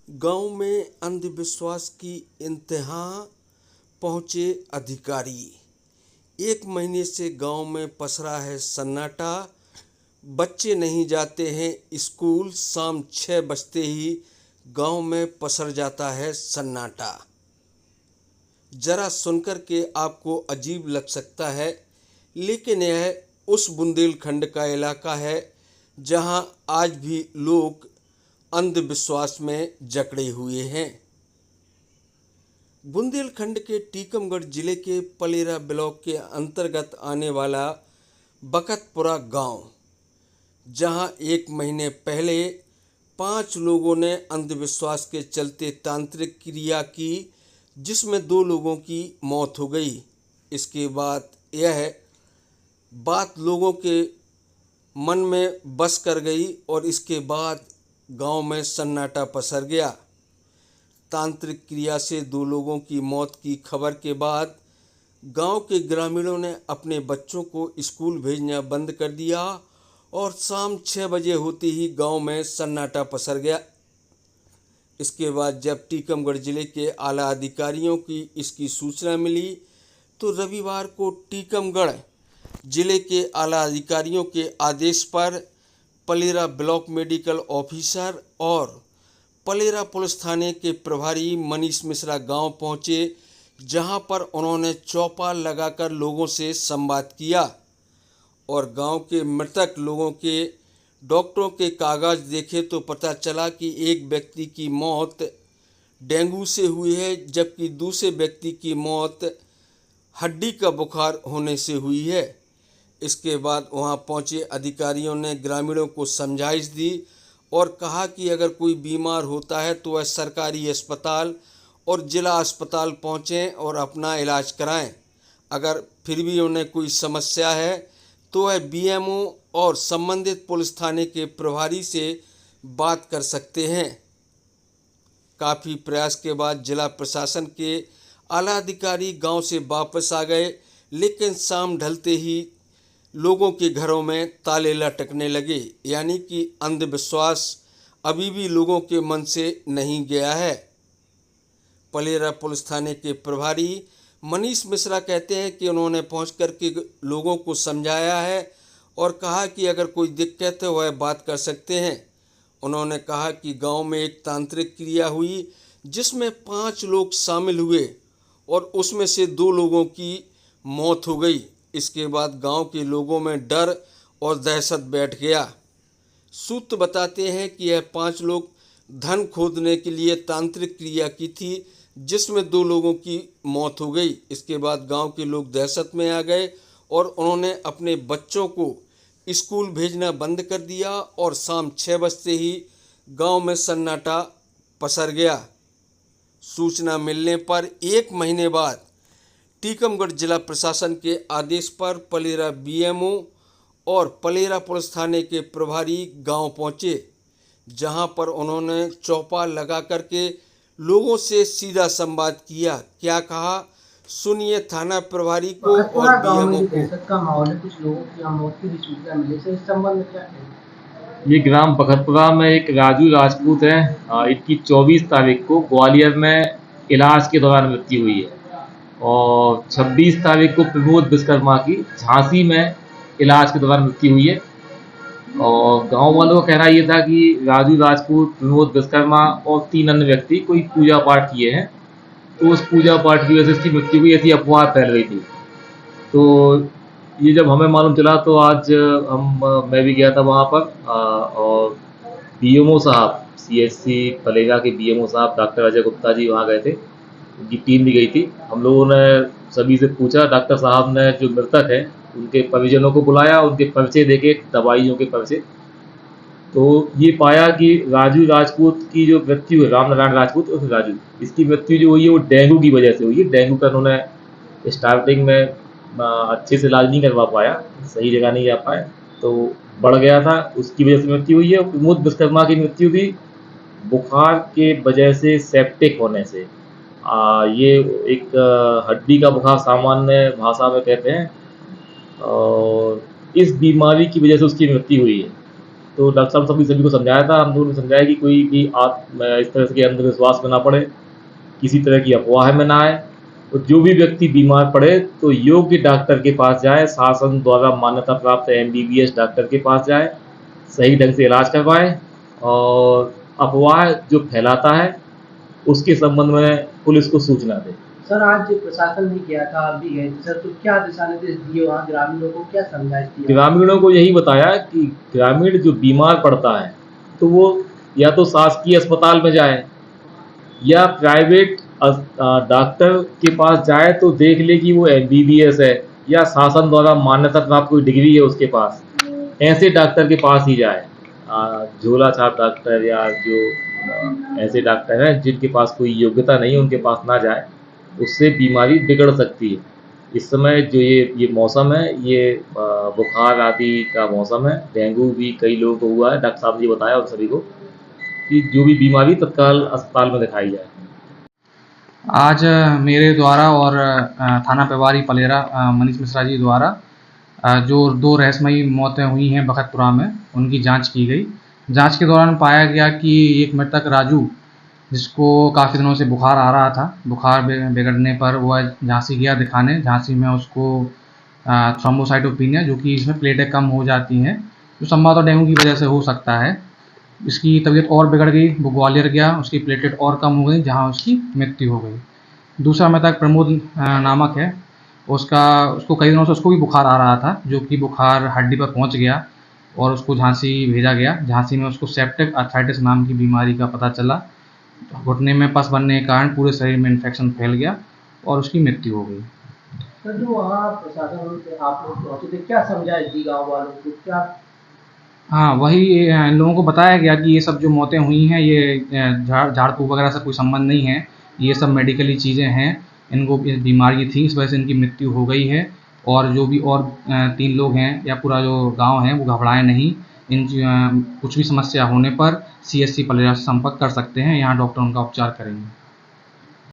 गांव में अंधविश्वास की इंतहा पहुंचे अधिकारी। 1 महीने से गांव में पसरा है सन्नाटा। बच्चे नहीं जाते हैं स्कूल, शाम 6 बजते ही गांव में पसर जाता है सन्नाटा। जरा सुनकर के आपको अजीब लग सकता है, लेकिन यह उस बुंदेलखंड का इलाका है जहां आज भी लोग अंधविश्वास में जकड़े हुए हैं। बुंदेलखंड के टीकमगढ़ जिले के पलेरा ब्लॉक के अंतर्गत आने वाला बकतपुरा गांव, जहां 1 महीने पहले 5 लोगों ने अंधविश्वास के चलते तांत्रिक क्रिया की, जिसमें 2 लोगों की मौत हो गई। इसके बाद यह बात लोगों के मन में बस कर गई और इसके बाद गांव में सन्नाटा पसर गया। तांत्रिक क्रिया से 2 लोगों की मौत की खबर के बाद गांव के ग्रामीणों ने अपने बच्चों को स्कूल भेजना बंद कर दिया और शाम 6 बजे होते ही गांव में सन्नाटा पसर गया। इसके बाद जब टीकमगढ़ जिले के आला अधिकारियों की इसकी सूचना मिली तो रविवार को टीकमगढ़ जिले के आला अधिकारियों के आदेश पर पलेरा ब्लॉक मेडिकल ऑफिसर और पलेरा पुलिस थाने के प्रभारी मनीष मिश्रा गांव पहुंचे, जहां पर उन्होंने चौपाल लगाकर लोगों से संवाद किया और गांव के मृतक लोगों के डॉक्टरों के कागज देखे तो पता चला कि एक व्यक्ति की मौत डेंगू से हुई है, जबकि दूसरे व्यक्ति की मौत हड्डी का बुखार होने से हुई है। इसके बाद वहां पहुंचे अधिकारियों ने ग्रामीणों को समझाइश दी और कहा कि अगर कोई बीमार होता है तो वह सरकारी अस्पताल और जिला अस्पताल पहुंचें और अपना इलाज कराएं। अगर फिर भी उन्हें कोई समस्या है तो वह बीएमओ और संबंधित पुलिस थाने के प्रभारी से बात कर सकते हैं। काफ़ी प्रयास के बाद जिला प्रशासन के आला अधिकारी गांव से वापस आ गए, लेकिन शाम ढलते ही लोगों के घरों में ताले लटकने लगे, यानी कि अंधविश्वास अभी भी लोगों के मन से नहीं गया है। पलेरा पुलिस थाने के प्रभारी मनीष मिश्रा कहते हैं कि उन्होंने पहुंचकर के लोगों को समझाया है और कहा कि अगर कोई दिक्कत है वह बात कर सकते हैं। उन्होंने कहा कि गांव में एक तांत्रिक क्रिया हुई जिसमें 5 लोग शामिल हुए और उसमें से 2 लोगों की मौत हो गई। इसके बाद गांव के लोगों में डर और दहशत बैठ गया। सूत्र बताते हैं कि यह 5 लोग धन खोदने के लिए तांत्रिक क्रिया की थी, जिसमें 2 लोगों की मौत हो गई। इसके बाद गांव के लोग दहशत में आ गए और उन्होंने अपने बच्चों को स्कूल भेजना बंद कर दिया और शाम 6 बजते ही गांव में सन्नाटा पसर गया। सूचना मिलने पर 1 महीने बाद टीकमगढ़ जिला प्रशासन के आदेश पर पलेरा बीएमओ और पलेरा पुलिस थाने के प्रभारी गांव पहुंचे, जहां पर उन्होंने चौपाल लगा करके लोगों से सीधा संवाद किया। क्या कहा, सुनिए थाना प्रभारी को और बीएमओ को। दहशत का माहौल है, कुछ लोगों की मौत की भी सूचना मिली है, इस संबंध में क्या कहें? ये ग्राम बखतपुरा में एक राजू राजपूत है। इनकी 24 तारीख को ग्वालियर में इलाज के दौरान मृत्यु हुई है और 26 तारीख को प्रमोद विश्वकर्मा की झांसी में इलाज के दौरान मृत्यु हुई है। और गांव वालों का कहना ये था कि राजू राजपूत, प्रमोद विश्वकर्मा और 3 अन्य व्यक्ति कोई पूजा पाठ किए हैं, तो उस पूजा पाठ की वजह से इसकी मृत्यु हुई, ऐसी अफवाह फैल रही थी। तो ये जब हमें मालूम चला तो आज मैं भी गया था वहाँ पर और बीएमओ साहब, सीएचसी पलेरा के बीएमओ साहब डॉक्टर अजय गुप्ता जी वहाँ गए थे, उनकी टीम भी गई थी। हम लोगों ने सभी से पूछा, डॉक्टर साहब ने जो मृतक है उनके परिजनों को बुलाया, उनके पर्चे देखे, दवाइयों के पर्चे, तो ये पाया कि राजू राजपूत की जो मृत्यु है, रामनारायण राजपूत उस राजू, इसकी मृत्यु जो हुई है वो डेंगू की वजह से हुई है। डेंगू का उन्होंने स्टार्टिंग में अच्छे से इलाज नहीं करवा पाया, सही जगह नहीं जा पाए, तो बढ़ गया था, उसकी वजह से मृत्यु हुई है। प्रमोद विश्वकर्मा की मृत्यु भी बुखार के वजह से, सेप्टिक होने से। ये एक हड्डी का बुखार सामान्य भाषा में कहते हैं, और इस बीमारी की वजह से उसकी मृत्यु हुई है। तो डॉक्टर साहब सभी को समझाया था, हम लोगों ने समझाया कि कोई भी आप इस तरह के अंधविश्वास में ना पड़े, किसी तरह की अफवाह में ना आए, और जो भी व्यक्ति बीमार पड़े तो योग्य डॉक्टर के पास जाए, शासन द्वारा मान्यता प्राप्त MBBS डॉक्टर के पास जाए, सही ढंग से इलाज करवाएं, और अफवाह जो फैलाता है उसके संबंध में पुलिस को सूचना दें। सर, आज प्रशासन भी गया था, आप भी गए थे सर, तो क्या दिशा निर्देश दिए वहाँ ग्रामीणों को, क्या समझाइश दी? ग्रामीणों को यही बताया कि ग्रामीण जो बीमार पड़ता है तो वो या तो शासकीय अस्पताल में जाए या प्राइवेट डॉक्टर के पास जाए, तो देख ले कि वो MBBS है या शासन द्वारा मान्यता प्राप्त कोई डिग्री है उसके पास, ऐसे डॉक्टर के पास ही जाए। झोला छाप डॉक्टर या जो ऐसे डॉक्टर हैं जिनके पास कोई योग्यता नहीं है उनके पास ना जाए, उससे बीमारी बिगड़ सकती है। इस समय जो ये मौसम है, ये बुखार आदि का मौसम है, डेंगू भी कई लोगों को हुआ है, डॉक्टर साहब ने बताया और सभी को कि जो भी बीमारी तत्काल अस्पताल में दिखाई जाए। आज मेरे द्वारा और थाना प्रभारी पलेरा मनीष मिश्रा जी द्वारा जो 2 रहस्यमयी मौतें हुई हैं बखतपुरा में, उनकी जांच की गई। जांच के दौरान पाया गया कि एक मृतक राजू, जिसको काफ़ी दिनों से बुखार आ रहा था, बुखार बिगड़ने पर वह झांसी गया दिखाने। झांसी में उसको थ्रोम्बोसाइटोपिनिया, जो कि इसमें प्लेटें कम हो जाती हैं, जो संभवतः डेंगू की वजह से हो सकता है, इसकी तबीयत और बिगड़ गई। वो ग्वालियर गया, उसकी प्लेटेट और कम हो गई, जहां उसकी मृत्यु हो गई। दूसरा मृतक प्रमोद नामक है, उसको कई दिनों से उसको भी बुखार आ रहा था, जो कि बुखार हड्डी पर पहुंच गया और उसको झांसी भेजा गया। झांसी में उसको सेप्टिक आर्थराइटिस नाम की बीमारी का पता चला। घुटने में पस बनने के कारण पूरे शरीर में इन्फेक्शन फैल गया और उसकी मृत्यु हो गई। सर, जो वहाँ प्रशासन से आप लोग पहुँचे थे, क्या समझाइश दी गाँव वालों को, क्या? हाँ, वही इन लोगों को बताया गया कि ये सब जो मौतें हुई हैं, ये झाड़ फूँक वगैरह से कोई संबंध नहीं है, ये सब मेडिकली चीज़ें हैं, इनको बीमारी थी, इस वजह से इनकी मृत्यु हो गई है। और जो भी और 3 लोग हैं या पूरा जो गांव है वो घबराएं नहीं। कुछ भी समस्या होने पर CSC पलेरा से संपर्क कर सकते हैं, यहाँ डॉक्टर उनका उपचार करेंगे।